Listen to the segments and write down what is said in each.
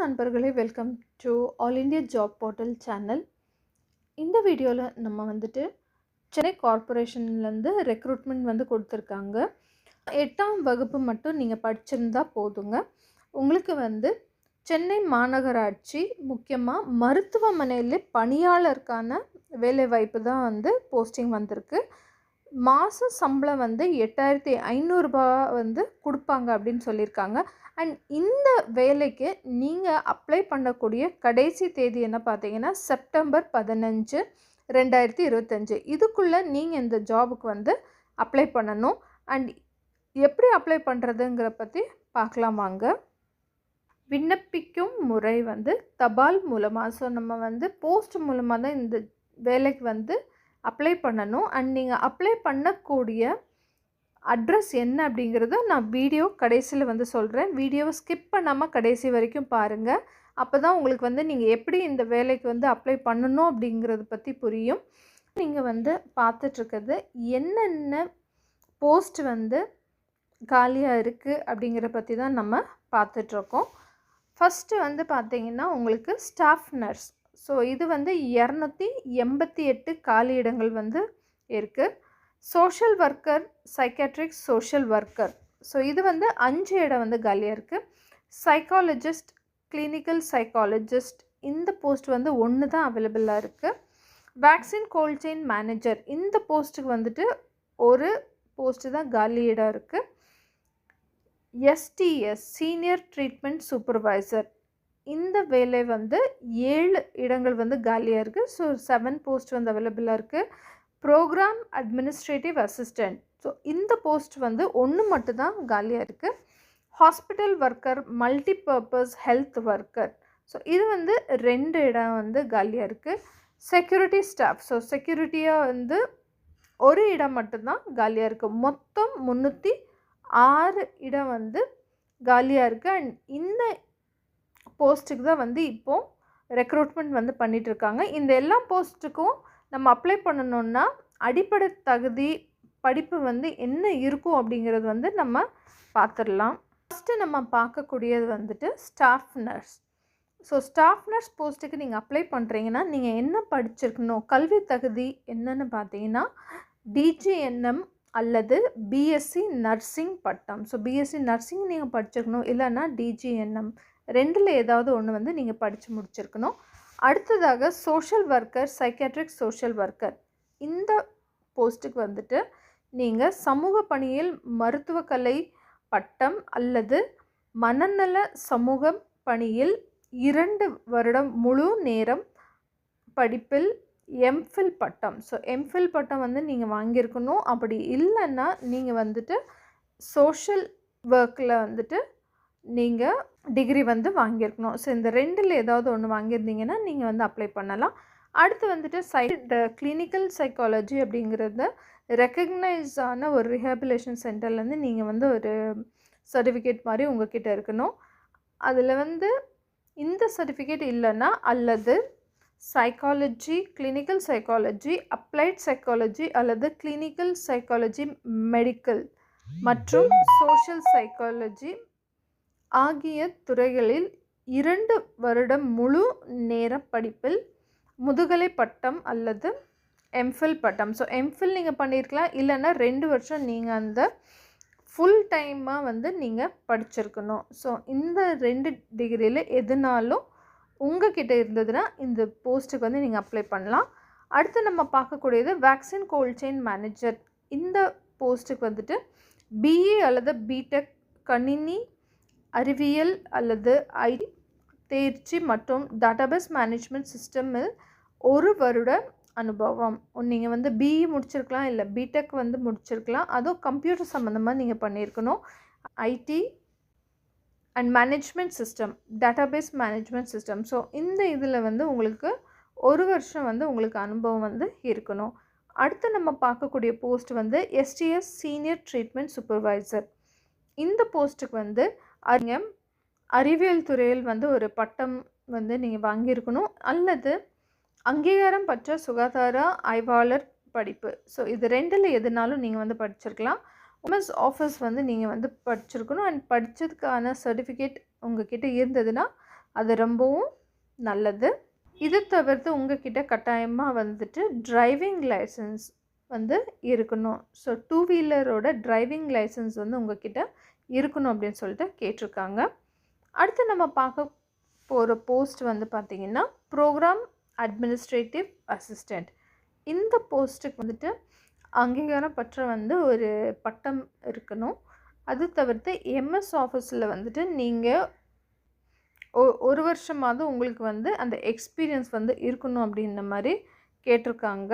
நண்பர்களே, welcome to all India job portal channel. இந்த வீடியோவில் நம்ம வந்துட்டு சென்னை கார்ப்பரேஷன்லேருந்து ரெக்ரூட்மெண்ட் கொடுத்துருக்காங்க. 8ஆம் வகுப்பு மட்டும் நீங்கள் படிச்சிருந்தா போதுங்க. உங்களுக்கு சென்னை மாநகராட்சி முக்கியமாக மருத்துவமனையில் பணியாளருக்கான வேலைவாய்ப்பு தான் போஸ்டிங் வந்திருக்கு. மாத சம்பளம் 8,500 கொடுப்பாங்க அப்படின்னு சொல்லியிருக்காங்க. அண்ட் இந்த வேலைக்கு நீங்கள் அப்ளை பண்ணக்கூடிய கடைசி தேதி என்ன பார்த்தீங்கன்னா செப்டம்பர் 15, 2025. இதுக்குள்ளே நீங்கள் இந்த ஜாபுக்கு அப்ளை பண்ணணும். அண்ட் எப்படி அப்ளை பண்ணுறதுங்கிற பற்றி பார்க்கலாம் வாங்க. விண்ணப்பிக்கும் முறை தபால் மூலமாக, ஸோ நம்ம போஸ்ட் மூலமாக தான் இந்த வேலைக்கு அப்ளை பண்ணணும். அண்ட் நீங்கள் அப்ளை பண்ணக்கூடிய அட்ரஸ் என்ன அப்படிங்கிறத நான் வீடியோ கடைசியில் சொல்கிறேன். வீடியோவை ஸ்கிப் பண்ணாமல் கடைசி வரைக்கும் பாருங்கள். அப்போ தான் உங்களுக்கு நீங்கள் எப்படி இந்த வேலைக்கு அப்ளை பண்ணணும் அப்படிங்கிறத பற்றி புரியும். நீங்கள் பார்த்துட்ருக்கிறது என்னென்ன போஸ்ட் காலியாக இருக்குது அப்படிங்கிற பற்றி தான் நம்ம பார்த்துட்ருக்கோம். ஃபஸ்ட்டு பார்த்தீங்கன்னா உங்களுக்கு ஸ்டாஃப் நர்ஸ். ஸோ இது 288 காலியிடங்கள் இருக்குது. Social worker, psychiatric social worker, so இது 5 இடம் காலியாக இருக்குது. சைக்காலஜிஸ்ட், கிளினிக்கல் சைக்காலஜிஸ்ட், இந்த போஸ்ட் 1 தான் அவைலபிளாக இருக்குது. வேக்சின் கோல்ட் செயின் மேனேஜர், இந்த போஸ்ட்டுக்கு ஒரு போஸ்ட்டு தான் காலி இடம் இருக்குது. எஸ்டிஎஸ் சீனியர் ட்ரீட்மெண்ட் சூப்பர்வைசர், இந்த வேலை 7 இடங்கள் காலியாக இருக்குது. ஸோ 7 போஸ்ட் அவைலபிளாக இருக்குது. ப்ரோக்ராம் அட்மினிஸ்ட்ரேட்டிவ் அசிஸ்டண்ட், ஸோ இந்த போஸ்ட் 1 மட்டும்தான் காலியாக இருக்குது. Hospital worker, multi purpose health worker, so இது 2 இடம் காலியாக இருக்குது. செக்யூரிட்டி ஸ்டாஃப், ஸோ செக்யூரிட்டியாக ஒரு இடம் மட்டும்தான் காலியாக இருக்குது. மொத்தம் 306 இடம் காலியாக இருக்குது. அண்ட் இந்த போஸ்ட்டுக்கு தான் இப்போது ரெக்ரூட்மெண்ட் பண்ணிகிட்ருக்காங்க. இந்த எல்லா போஸ்ட்டுக்கும் நம்ம அப்ளை பண்ணணுன்னா அடிப்படை தகுதி படிப்பு என்ன இருக்கும் அப்படிங்கிறது நம்ம பார்த்துடலாம். ஃபஸ்ட்டு நம்ம பார்க்கக்கூடியது staff nurse. So staff nurse போஸ்ட்டுக்கு நீங்கள் அப்ளை பண்ணுறீங்கன்னா நீங்கள் என்ன படிச்சிருக்கணும், கல்வி தகுதி என்னென்னு பார்த்தீங்கன்னா டிஜிஎன்எம் அல்லது பிஎஸ்சி நர்சிங் பட்டம். ஸோ பிஎஸ்சி நர்சிங் நீங்கள் படிச்சிருக்கணும், இல்லைன்னா டிஜிஎன்எம், 2ல் ஏதாவது ஒன்று நீங்கள் படித்து முடிச்சிருக்கணும். அடுத்ததாக social worker, psychiatric social worker, இந்த போஸ்ட்டுக்கு நீங்கள் சமூக பணியில் மருத்துவக்கலை பட்டம் அல்லது மனநல சமூக பணியில் 2 வருடம் முழு நேரம் படிப்பில் எம்ஃபில் பட்டம். ஸோ எம்ஃபில் பட்டம் நீங்கள் வாங்கியிருக்கணும். அப்படி இல்லைன்னா நீங்கள் சோஷியல் ஒர்க்கில் நீங்கள் டிகிரி வாங்கியிருக்கணும். ஸோ இந்த 2ல் ஏதாவது ஒன்று வாங்கியிருந்தீங்கன்னா நீங்கள் அப்ளை பண்ணலாம். அடுத்து கிளினிக்கல் சைக்காலஜி அப்படிங்கிறது ரெக்கக்னைஸான ஒரு ரிஹாபிலேஷன் சென்டர்லேருந்து நீங்கள் ஒரு சர்டிஃபிகேட் மாதிரி உங்ககிட்ட இருக்கணும். அதில் இந்த சர்டிஃபிகேட் இல்லைன்னா அல்லது psychology, clinical psychology, applied psychology அல்லது கிளினிக்கல் சைக்காலஜி மெடிக்கல் மற்றும் சோஷியல் சைக்காலஜி ஆகிய துறைகளில் 2 வருடம் முழு நேர படிப்பில் முதுகலை பட்டம் அல்லது எம்ஃபில் பட்டம். ஸோ எம்ஃபில் நீங்கள் பண்ணியிருக்கலாம், இல்லைன்னா 2 வருஷம் நீங்கள் அந்த ஃபுல் டைமாக நீங்கள் படிச்சிருக்கணும். ஸோ இந்த 2 டிகிரியில் எதுனாலும் உங்ககிட்ட இருந்ததுன்னா இந்த போஸ்ட்டுக்கு நீங்கள் அப்ளை பண்ணலாம். அடுத்து நம்ம பார்க்கக்கூடியது வேக்சின் கோல்ட் செயின் மேனேஜர். இந்த போஸ்ட்டுக்கு பிஇ அல்லது பிடெக் கணினி அறிவியல் அல்லது ஐடி தேர்ச்சி மற்றும் டேட்டாபேஸ் மேனேஜ்மெண்ட் சிஸ்டமில் 1 வருட அனுபவம். நீங்கள் பிஇ முடிச்சிருக்கலாம், இல்லை பிடெக் முடிச்சிருக்கலாம். அதுவும் கம்ப்யூட்டர் சம்மந்தமாக நீங்கள் பண்ணியிருக்கணும். IT and management system, database management system, so இந்த இதில் உங்களுக்கு 1 வருஷம் உங்களுக்கு அனுபவம் இருக்கணும். அடுத்து நம்ம பார்க்கக்கூடிய post SDS senior treatment supervisor. இந்த போஸ்ட்டுக்கு அறிவியல் துறையில் ஒரு பட்டம் நீங்கள் வாங்கியிருக்கணும், அல்லது அங்கீகாரம் பெற்ற சுகாதார ஆய்வாளர் படிப்பு. ஸோ இது 2ல் எதுனாலும் நீங்கள் படிச்சிருக்கலாம். உமன்ஸ் ஆஃபீஸ் நீங்கள் படிச்சிருக்கணும். அண்ட் படித்ததுக்கான சர்டிஃபிகேட் உங்ககிட்ட இருந்ததுன்னா அது ரொம்பவும் நல்லது. இது தவிர்த்து உங்ககிட்ட கட்டாயமாக வந்துட்டு டிரைவிங் லைசன்ஸ் வந்து இருக்கணும். ஸோ 2 வீலரோட டிரைவிங் லைசன்ஸ் வந்து உங்ககிட்ட இருக்கணும் அப்படின்னு சொல்லிட்டு கேட்டிருக்காங்க. அடுத்து நம்ம பார்க்க போகிற போஸ்ட் வந்து பார்த்திங்கன்னா ப்ரோக்ராம் அட்மினிஸ்ட்ரேட்டிவ் அசிஸ்டண்ட். இந்த போஸ்ட்டுக்கு வந்துட்டு அங்கீகாரம் பெற்ற வந்து ஒரு பட்டம் இருக்கணும். அது தவிர்த்து எம்எஸ் ஆஃபீஸில் வந்துட்டு நீங்கள் ஒரு வருஷமாவது உங்களுக்கு வந்து அந்த எக்ஸ்பீரியன்ஸ் வந்து இருக்கணும் அப்படின்ற மாதிரி கேட்டிருக்காங்க.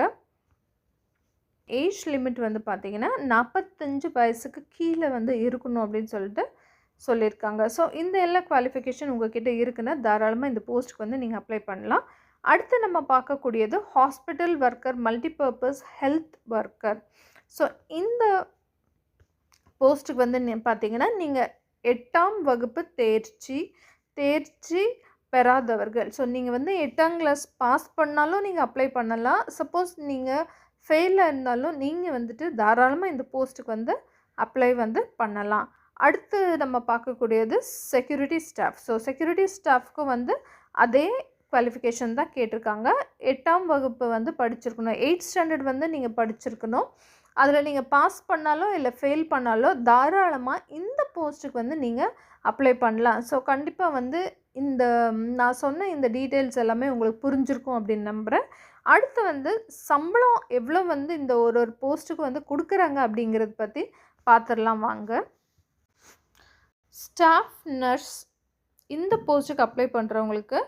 ஏஜ் லிமிட் வந்து பார்த்திங்கன்னா 45 வயசுக்கு கீழே வந்து இருக்கணும் அப்படின்னு சொல்லிட்டு சொல்லியிருக்காங்க. ஸோ இந்த எல்லா குவாலிஃபிகேஷன் உங்கள்கிட்ட இருக்குன்னா தாராளமாக இந்த போஸ்ட்டுக்கு வந்து நீங்கள் அப்ளை பண்ணலாம். அடுத்து நம்ம பார்க்கக்கூடியது hospital worker, multipurpose health worker. So இந்த போஸ்ட்டுக்கு வந்து பார்த்திங்கன்னா நீங்கள் 8ஆம் வகுப்பு தேர்ச்சி பெறாதவர்கள். ஸோ நீங்கள் வந்து 8ஆம் கிளாஸ் பாஸ் பண்ணாலும் நீங்கள் அப்ளை பண்ணலாம். சப்போஸ் நீங்கள் ஃபெயிலாக இருந்தாலும் நீங்கள் வந்துட்டு தாராளமாக இந்த போஸ்ட்டுக்கு வந்து அப்ளை வந்து பண்ணலாம். அடுத்து நம்ம பார்க்கக்கூடியது செக்யூரிட்டி ஸ்டாஃப். ஸோ செக்யூரிட்டி ஸ்டாஃப்க்கு வந்து அதே குவாலிஃபிகேஷன் தான் கேட்டிருக்காங்க. 8ஆம் வகுப்பு வந்து படிச்சிருக்கணும். 8th ஸ்டாண்டர்ட் வந்து நீங்கள் படிச்சிருக்கணும். அதில் நீங்கள் பாஸ் பண்ணாலும் இல்லை ஃபெயில் பண்ணாலும் தாராளமாக இந்த போஸ்ட்டுக்கு வந்து நீங்கள் அப்ளை பண்ணலாம். ஸோ கண்டிப்பாக வந்து இந்த நான் சொன்ன இந்த டீட்டெயில்ஸ் எல்லாமே உங்களுக்கு புரிஞ்சிருக்கும் அப்படின்னு நம்புகிறேன். அடுத்து வந்து சம்பளம் எவ்வளோ வந்து இந்த ஒரு போஸ்ட்டுக்கு வந்து கொடுக்குறாங்க அப்படிங்கிறத பற்றி பார்த்துடலாம் வாங்க. ஸ்டாஃப் நர்ஸ் இந்த போஸ்ட்டுக்கு அப்ளை பண்ணுறவங்களுக்கு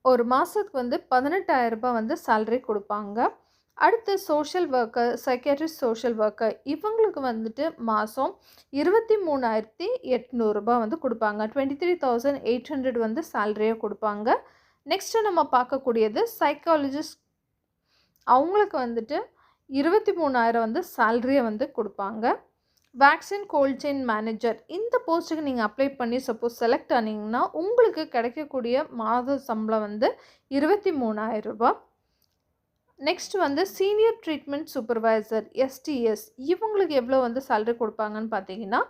ஒரு மாதத்துக்கு வந்து 18,000 ரூபாய் வந்து சேலரி கொடுப்பாங்க. அடுத்து social worker, psychiatrist, social worker இவங்களுக்கு வந்துட்டு மாதம் 23,800 ரூபாய் வந்து கொடுப்பாங்க. 23,800 வந்து சேலரியாக கொடுப்பாங்க. நெக்ஸ்ட்டு நம்ம பார்க்கக்கூடியது சைக்காலஜிஸ்ட். அவங்களுக்கு வந்துட்டு 23,000 வந்து சேலரியை வந்து கொடுப்பாங்க. வேக்சின் கோல்ட் செயின் மேனேஜர் இந்த போஸ்ட்டுக்கு நீங்கள் அப்ளை பண்ணி சப்போஸ் செலக்ட் ஆனீங்கன்னா உங்களுக்கு கிடைக்கக்கூடிய மாத சம்பளம் வந்து 23,000 ரூபாய். நெக்ஸ்ட் வந்து சீனியர் ட்ரீட்மெண்ட் சூப்பர்வைசர் எஸ்டிஎஸ் இவங்களுக்கு எவ்வளோ வந்து சேலரி கொடுப்பாங்கன்னு பார்த்தீங்கன்னா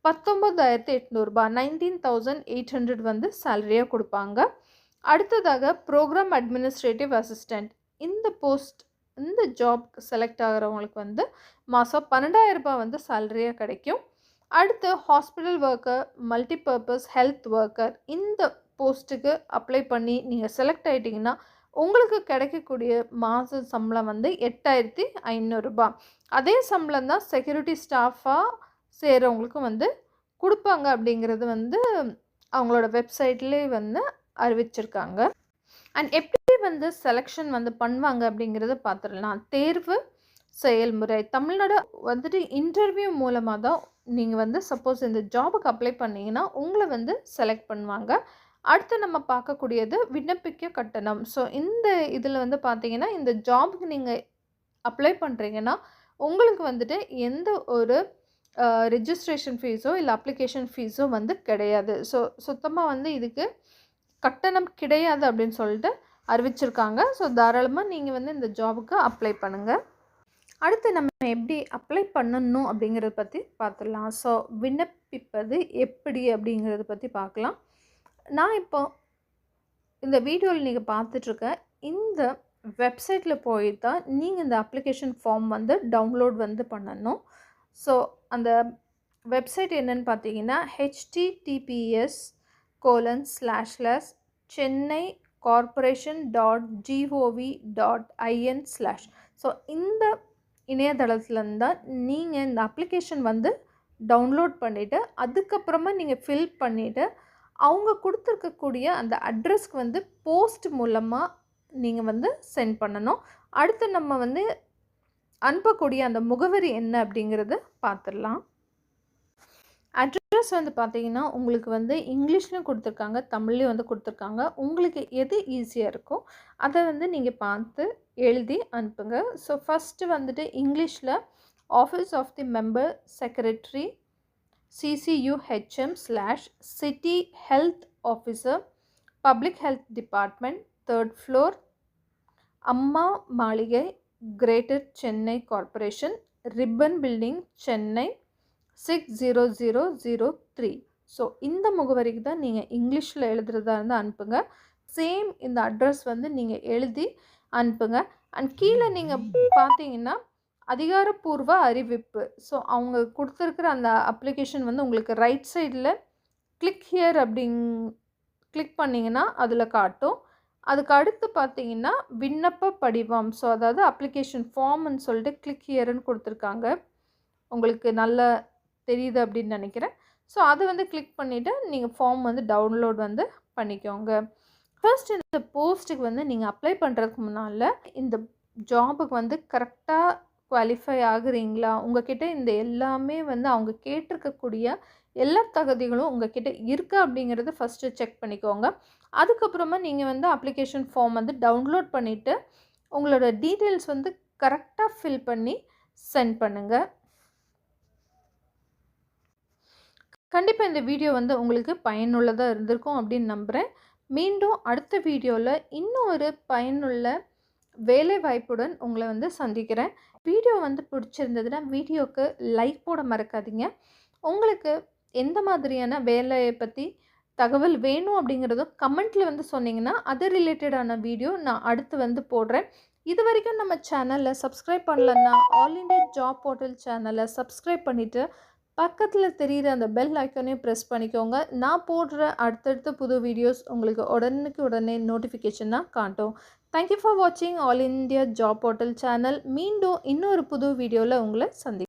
19,800 ரூபாய் 19,800 வந்து சேலரியாக கொடுப்பாங்க. அடுத்ததாக ப்ரோக்ராம் அட்மினிஸ்ட்ரேட்டிவ் அசிஸ்டண்ட் இந்த ஜாப் செலக்ட் ஆகிறவங்களுக்கு வந்து மாதம் 12,000 ரூபாய் வந்து சேலரியாக கிடைக்கும். அடுத்து hospital worker, multipurpose health worker இந்த போஸ்ட்டுக்கு அப்ளை பண்ணி நீங்கள் செலக்ட் ஆகிட்டிங்கன்னா உங்களுக்கு கிடைக்கக்கூடிய மாத சம்பளம் வந்து 8,500 ரூபாய். அதே சம்பளம் தான் செக்யூரிட்டி ஸ்டாஃபாக செய்கிறவங்களுக்கு வந்து கொடுப்பாங்க அப்படிங்கிறது வந்து அவங்களோட வெப்சைட்லேயே வந்து அறிவிச்சிருக்காங்க. அண்ட் எப்படி வந்து செலெக்ஷன் வந்து பண்ணுவாங்க அப்படிங்கிறத பார்த்துடலாம். தேர்வு செயல்முறை தமிழ்நாடு வந்துட்டு இன்டர்வியூ மூலமாக தான் நீங்கள் வந்து சப்போஸ் இந்த ஜாபுக்கு அப்ளை பண்ணிங்கன்னா உங்களை வந்து செலக்ட் பண்ணுவாங்க. அடுத்து நம்ம பார்க்கக்கூடியது விண்ணப்பிக்க கட்டணம். ஸோ இந்த இதில் வந்து பார்த்தீங்கன்னா இந்த ஜாபுக்கு நீங்கள் அப்ளை பண்ணுறீங்கன்னா உங்களுக்கு வந்துட்டு எந்த ஒரு ரெஜிஸ்ட்ரேஷன் ஃபீஸோ இல்லை அப்ளிகேஷன் ஃபீஸோ வந்து கிடையாது. ஸோ சுத்தமாக வந்து இதுக்கு கட்டணம் கிடையாது அப்படின்னு சொல்லிட்டு அறிவிச்சிருக்காங்க. ஸோ தாராளமாக நீங்கள் வந்து இந்த ஜாபுக்கு அப்ளை பண்ணுங்கள். அடுத்து நம்ம எப்படி அப்ளை பண்ணணும் அப்படிங்கிறத பற்றி பார்த்துடலாம். ஸோ விண்ணப்பிப்பது எப்படி அப்படிங்கிறத பற்றி பார்க்கலாம். நான் இப்போ இந்த வீடியோவில் நீங்கள் பார்த்துட்ருக்க இந்த வெப்சைட்டில் போய் தான் நீங்கள் இந்த அப்ளிகேஷன் ஃபார்ம் வந்து டவுன்லோட் வந்து பண்ணணும். ஸோ அந்த வெப்சைட் என்னன்னு பார்த்தீங்கன்னா https://chennaicorporation.gov.in/ ஸோ இந்த இணையதளத்துலேருந்து தான் நீங்கள் இந்த அப்ளிகேஷன் வந்து டவுன்லோட் பண்ணிவிட்டு அதுக்கப்புறமா நீங்கள் ஃபில் பண்ணிவிட்டு அவங்க கொடுத்துருக்கக்கூடிய அந்த அட்ரஸ்க்கு வந்து போஸ்ட் மூலமாக நீங்கள் வந்து சென்ட் பண்ணணும். அடுத்து நம்ம வந்து அனுப்பக்கூடிய அந்த முகவரி என்ன அப்படிங்கிறது பார்த்துடலாம். அட்ரஸ் வந்து பார்த்தீங்கன்னா உங்களுக்கு வந்து இங்கிலீஷ்லையும் கொடுத்துருக்காங்க, தமிழ்லேயும் வந்து கொடுத்துருக்காங்க. உங்களுக்கு எது ஈஸியாக இருக்கோ அதை வந்து நீங்கள் பார்த்து எழுதி அனுப்புங்க. ஸோ ஃபஸ்ட்டு வந்துட்டு இங்கிலீஷில் office of the member secretary CCUHM/City Health Officer Public Health Department 3rd floor அம்மா மாளிகை Greater Chennai Corporation Ribbon Building Chennai 60003. So இந்த முகவரிக்கு தான் நீங்கள் இங்கிலீஷில் எழுதுறதா இருந்தால் அனுப்புங்க. சேம் இந்த அட்ரஸ் வந்து நீங்கள் எழுதி அனுப்புங்க. அண்ட் கீழே நீங்கள் பார்த்தீங்கன்னா அதிகாரப்பூர்வ அறிவிப்பு. ஸோ அவங்க கொடுத்துருக்குற அந்த அப்ளிகேஷன் வந்து உங்களுக்கு ரைட் சைடில் கிளிக் ஹியர் கிளிக் பண்ணிங்கன்னா அதில் காட்டும். அதுக்கு அடுத்து பார்த்தீங்கன்னா விண்ணப்ப படிவம். ஸோ அதாவது அப்ளிகேஷன் ஃபார்ம்னு சொல்லிட்டு கிளிக் ஹியர்னு கொடுத்துருக்காங்க. உங்களுக்கு நல்லா தெரியுது அப்படின்னு நினைக்கிறேன். ஸோ அதை வந்து கிளிக் பண்ணிவிட்டு நீங்கள் ஃபார்ம் வந்து டவுன்லோட் வந்து பண்ணிக்கோங்க. ஃபர்ஸ்ட் இந்த போஸ்ட்டுக்கு வந்து நீங்கள் அப்ளை பண்ணுறதுக்கு முன்னால் இந்த ஜாபுக்கு வந்து கரெக்டாக குவாலிஃபை ஆகுறீங்களா, உங்ககிட்ட இந்த எல்லாமே வந்து அவங்க கேட்டிருக்கக்கூடிய எல்லா தகுதிகளும் உங்ககிட்ட இருக்கா அப்படிங்கிறத ஃபஸ்ட்டு செக் பண்ணிக்கோங்க. அதுக்கப்புறமா நீங்கள் வந்து அப்ளிகேஷன் ஃபார்ம் வந்து டவுன்லோட் பண்ணிவிட்டு உங்களோட டீட்டெயில்ஸ் வந்து கரெக்டாக ஃபில் பண்ணி சென்ட் பண்ணுங்கள். கண்டிப்பாக இந்த வீடியோ வந்து உங்களுக்கு பயனுள்ளதாக இருந்திருக்கும் அப்படின்னு நம்புகிறேன். மீண்டும் அடுத்த வீடியோவில் இன்னும் ஒரு பயனுள்ள வேலை வாய்ப்புடன் உங்களை வந்து சந்திக்கிறேன். வீடியோ வந்து பிடிச்சிருந்ததுன்னா வீடியோவுக்கு லைக் போட மறக்காதீங்க. உங்களுக்கு எந்த மாதிரியான வேலையை பற்றி தகவல் வேணும் அப்படிங்கிறதும் கமெண்ட்டில் வந்து சொன்னீங்கன்னா அது ரிலேட்டடான வீடியோ நான் அடுத்து வந்து போடுறேன். இது வரைக்கும் நம்ம சேனலில் சப்ஸ்கிரைப் பண்ணலன்னா ஆல் இண்டியா ஜாப் போர்ட்டல் சேனலை சப்ஸ்கிரைப் பண்ணிவிட்டு பக்கத்தில் தெரிகிற அந்த பெல் ஐக்கானையும் ப்ரெஸ் பண்ணிக்கோங்க. நான் போடுற அடுத்தடுத்த புது வீடியோஸ் உங்களுக்கு உடனே நோட்டிஃபிகேஷனாக காட்டும். தேங்க்யூ ஃபார் வாட்சிங் all India job portal channel. மீண்டும் இன்னொரு புது வீடியோவில் உங்களை சந்திக்கிறேன்.